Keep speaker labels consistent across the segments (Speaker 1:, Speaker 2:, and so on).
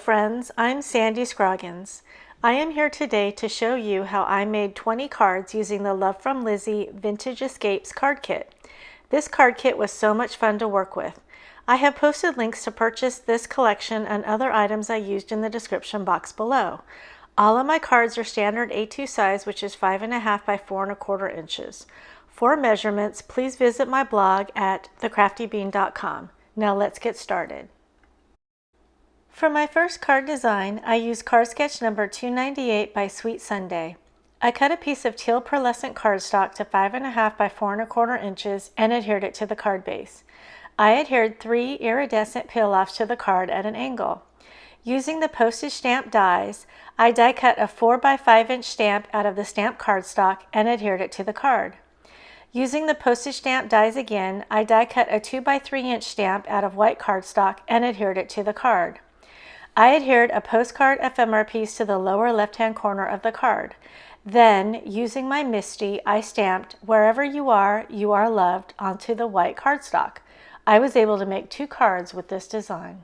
Speaker 1: friends, I'm Sandy Scroggins. I am here today to show you how I made 20 cards using the Love from Lizi Vintage Escapes card kit. This card kit was so much fun to work with. I have posted links to purchase this collection and other items I used in the description box below. All of my cards are standard A2 size, which is 5.5 by 4.25 inches. For measurements, please visit my blog at thecraftybean.com. Now let's get started. For my first card design, I used card sketch number 298 by Sweet Sunday. I cut a piece of teal pearlescent cardstock to 5.5 by 4.25 inches and adhered it to the card base. I adhered 3 iridescent peel-offs to the card at an angle. Using the postage stamp dies, I die cut a 4 by 5 inch stamp out of the stamped cardstock and adhered it to the card. Using the postage stamp dies again, I die cut a 2 by 3 inch stamp out of white cardstock and adhered it to the card. I adhered a postcard ephemera piece to the lower left-hand corner of the card. Then, using my MISTI, I stamped "Wherever you are loved" onto the white cardstock. I was able to make 2 cards with this design.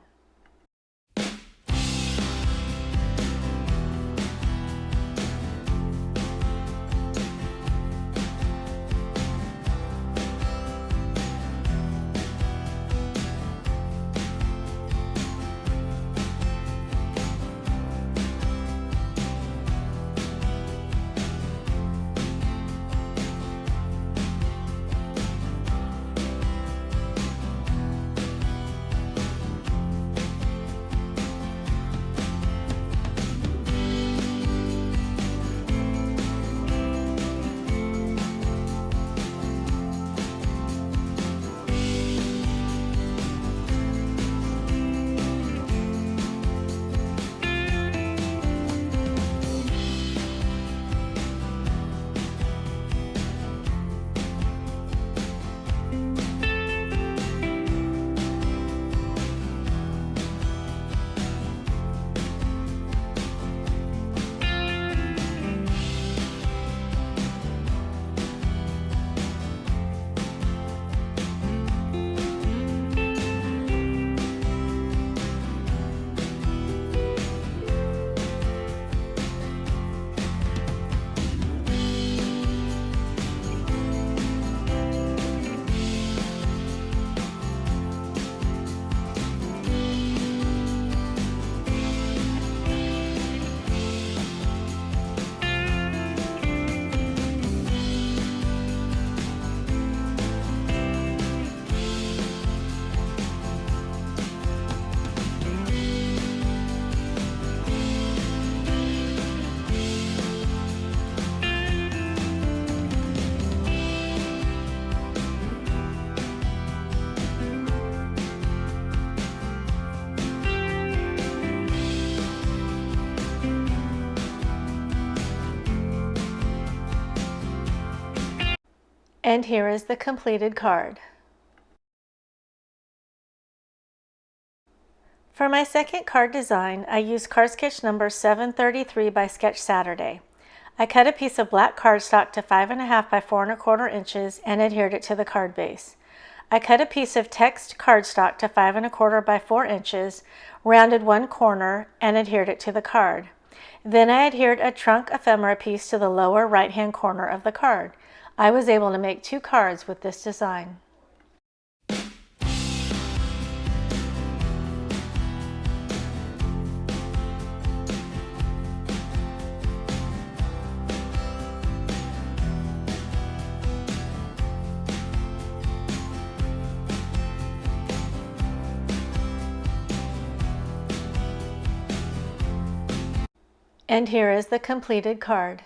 Speaker 1: And here is the completed card. For my second card design, I used card sketch number 733 by Sketch Saturday. I cut a piece of black cardstock to 5.5 by 4.25 inches and adhered it to the card base. I cut a piece of text cardstock to 5.25 by 4 inches, rounded one corner, and adhered it to the card. Then I adhered a trunk ephemera piece to the lower right-hand corner of the card. I was able to make 2 cards with this design. And here is the completed card.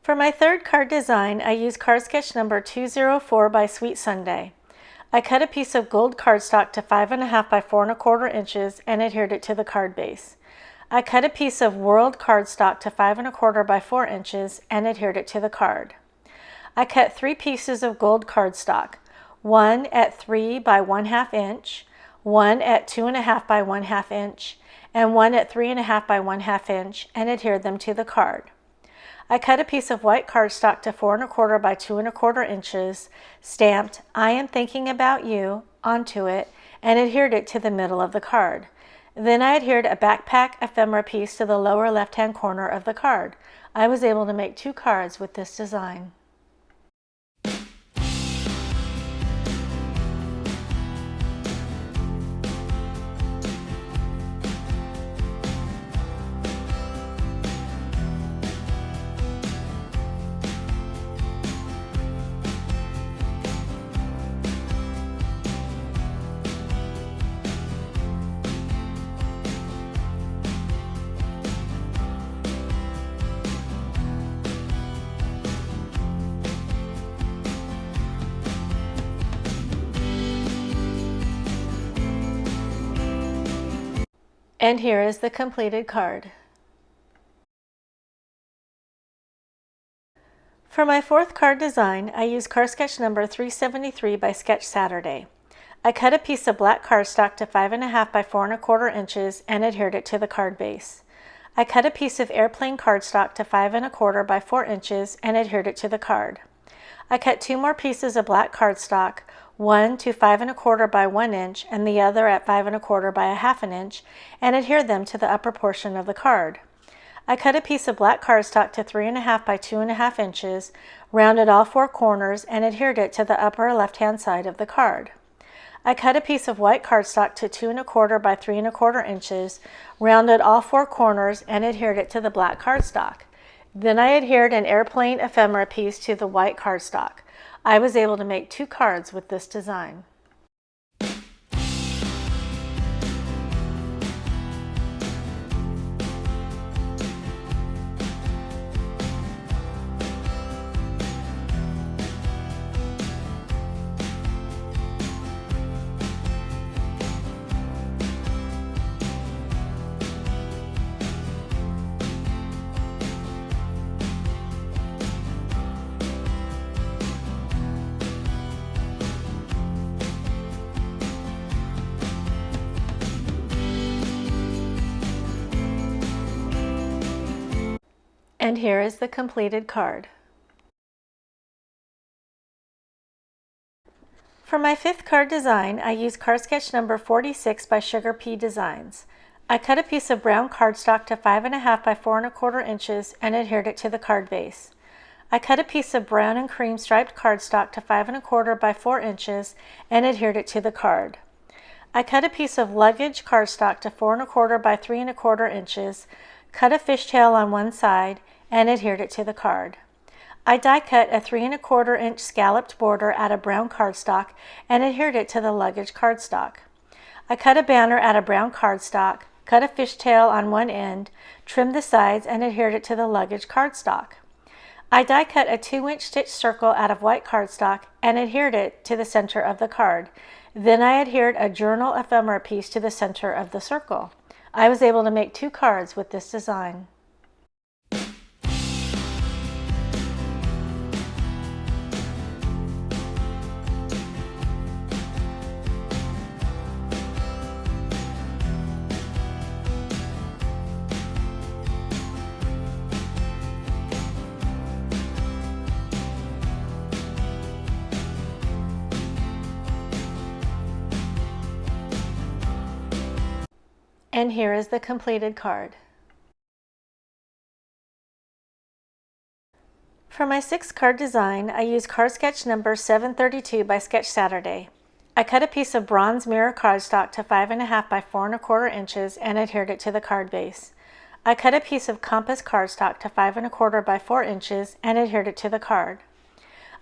Speaker 1: For my third card design, I used card sketch number 204 by Sweet Sunday. I cut a piece of gold cardstock to 5.5 by 4.25 inches and adhered it to the card base. I cut a piece of world cardstock to 5.25 by 4 inches and adhered it to the card. I cut 3 pieces of gold cardstock, one at 3 by 1/2 inch, one at 2.5 by 1/2 inch, and one at 3.5 by 1/2 inch, and adhered them to the card. I cut a piece of white cardstock to 4.25 by 2.25 inches, stamped "I am thinking about you" onto it, and adhered it to the middle of the card. Then I adhered a backpack ephemera piece to the lower left-hand corner of the card. I was able to make 2 cards with this design. And here is the completed card. For my 4th card design, I used card sketch number 373 by Sketch Saturday. I cut a piece of black cardstock to 5.5 by 4.25 inches and adhered it to the card base. I cut a piece of airplane cardstock to 5.25 by 4 inches and adhered it to the card. I cut 2 more pieces of black cardstock, one to 5.25 by 1 inch and the other at 5.25 by 1/2 inch, and adhered them to the upper portion of the card. I cut a piece of black cardstock to 3.5 by 2.5 inches, rounded all 4 corners, and adhered it to the upper left-hand side of the card. I cut a piece of white cardstock to 2.25 by 3.25 inches, rounded all 4 corners, and adhered it to the black cardstock. Then I adhered an airplane ephemera piece to the white cardstock. I was able to make 2 cards with this design. And here is the completed card. For my 5th card design, I used card sketch number 46 by Sugar Pea Designs. I cut a piece of brown cardstock to 5.5 by 4.25 inches and adhered it to the card base. I cut a piece of brown and cream striped cardstock to 5.25 by 4 inches and adhered it to the card. I cut a piece of luggage cardstock to 4.25 by 3.25 inches, cut a fishtail on one side, and adhered it to the card. I die cut a 3.25 inch scalloped border out of brown cardstock and adhered it to the luggage cardstock. I cut a banner out of brown cardstock, cut a fishtail on one end, trimmed the sides, and adhered it to the luggage cardstock. I die cut a 2-inch stitch circle out of white cardstock and adhered it to the center of the card. Then I adhered a journal ephemera piece to the center of the circle. I was able to make 2 cards with this design. And here is the completed card. For my 6th card design, I used card sketch number 732 by Sketch Saturday. I cut a piece of bronze mirror cardstock to 5.5 by 4.25 inches and adhered it to the card base. I cut a piece of compass cardstock to 5.25 by 4 inches and adhered it to the card.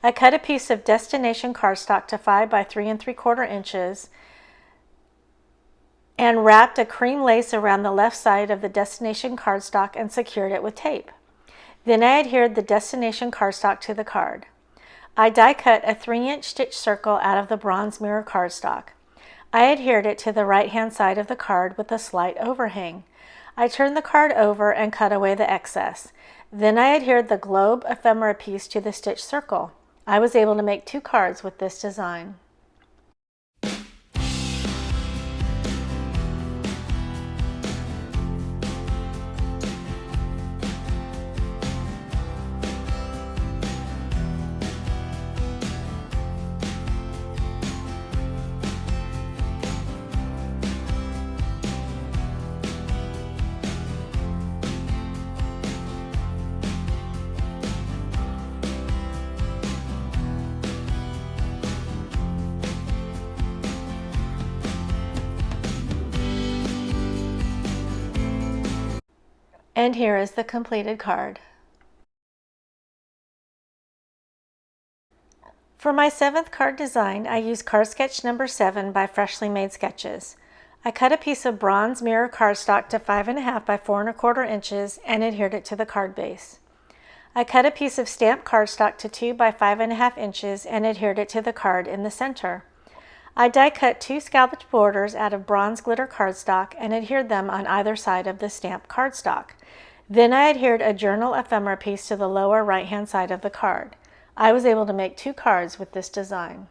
Speaker 1: I cut a piece of destination cardstock to 5 by 3.75 inches and wrapped a cream lace around the left side of the destination cardstock and secured it with tape. Then I adhered the destination cardstock to the card. I die cut a 3-inch stitch circle out of the bronze mirror cardstock. I adhered it to the right-hand side of the card with a slight overhang. I turned the card over and cut away the excess. Then I adhered the globe ephemera piece to the stitch circle. I was able to make 2 cards with this design. And here is the completed card. For my 7th card design, I used card sketch number 7 by Freshly Made Sketches. I cut a piece of bronze mirror cardstock to 5.5 by 4.25 inches and adhered it to the card base. I cut a piece of stamped cardstock to 2 by 5.5 inches and adhered it to the card in the center. I die cut 2 scalloped borders out of bronze glitter cardstock and adhered them on either side of the stamped cardstock. Then I adhered a journal ephemera piece to the lower right-hand side of the card. I was able to make 2 cards with this design.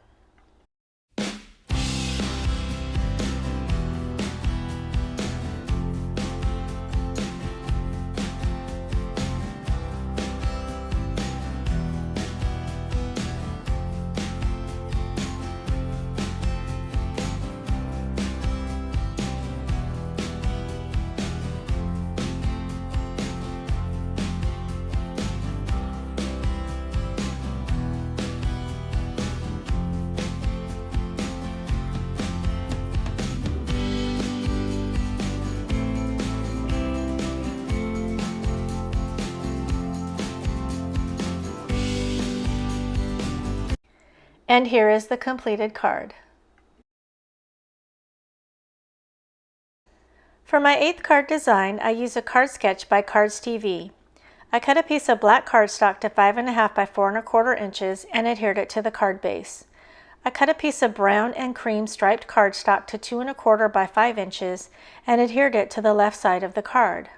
Speaker 1: And here is the completed card. For my 8th card design, I used a card sketch by Cards TV. I cut a piece of black cardstock to 5.5 by 4.25 inches and adhered it to the card base. I cut a piece of brown and cream striped cardstock to 2.25 by 5 inches and adhered it to the left side of the card.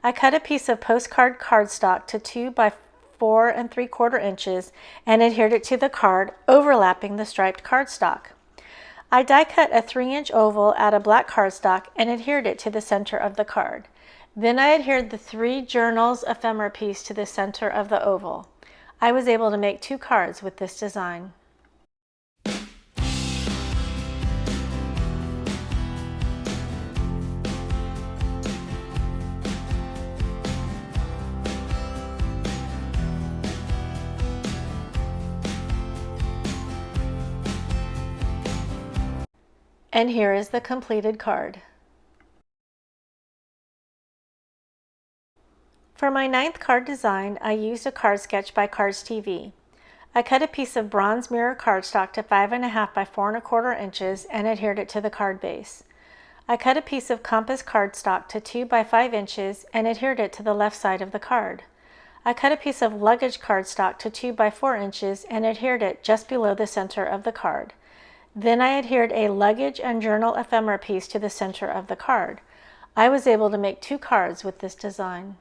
Speaker 1: I cut a piece of postcard cardstock to 2 by 4.75 inches and adhered it to the card, overlapping the striped cardstock. I die cut a 3-inch oval out of black cardstock and adhered it to the center of the card. Then I adhered the 3 journals ephemera piece to the center of the oval. I was able to make 2 cards with this design. And here is the completed card. For my 9th card design, I used a card sketch by Cards TV. I cut a piece of bronze mirror cardstock to 5.5 by 4.25 inches and adhered it to the card base. I cut a piece of compass cardstock to 2 by 5 inches and adhered it to the left side of the card. I cut a piece of luggage cardstock to 2 by 4 inches and adhered it just below the center of the card. Then I adhered a luggage and journal ephemera piece to the center of the card. I was able to make 2 cards with this design.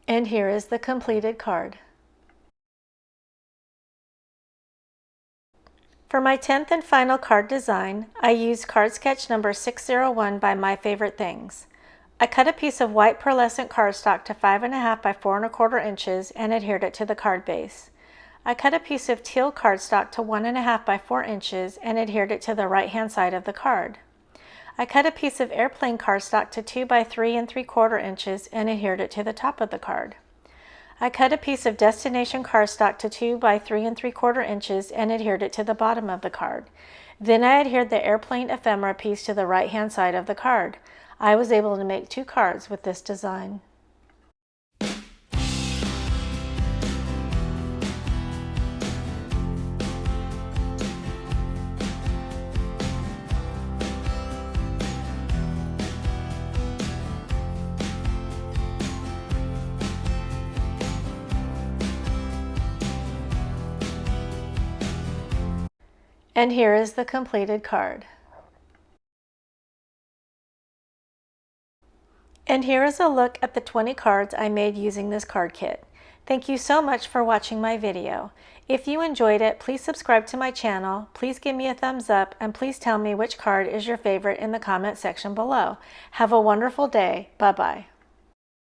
Speaker 1: And here is the completed card. For my 10th and final card design, I used card sketch number 601 by My Favorite Things. I cut a piece of white pearlescent cardstock to 5.5 by 4.25 inches and adhered it to the card base. I cut a piece of teal cardstock to 1.5 by 4 inches and adhered it to the right-hand side of the card. I cut a piece of airplane cardstock to 2 by 3.75 inches and adhered it to the top of the card. I cut a piece of destination cardstock to 2 by 3.75 inches and adhered it to the bottom of the card. Then I adhered the airplane ephemera piece to the right-hand side of the card. I was able to make 2 cards with this design. And here is the completed card. And here is a look at the 20 cards I made using this card kit. Thank you so much for watching my video. If you enjoyed it, please subscribe to my channel, please give me a thumbs up, and please tell me which card is your favorite in the comment section below. Have a wonderful day. Bye-bye.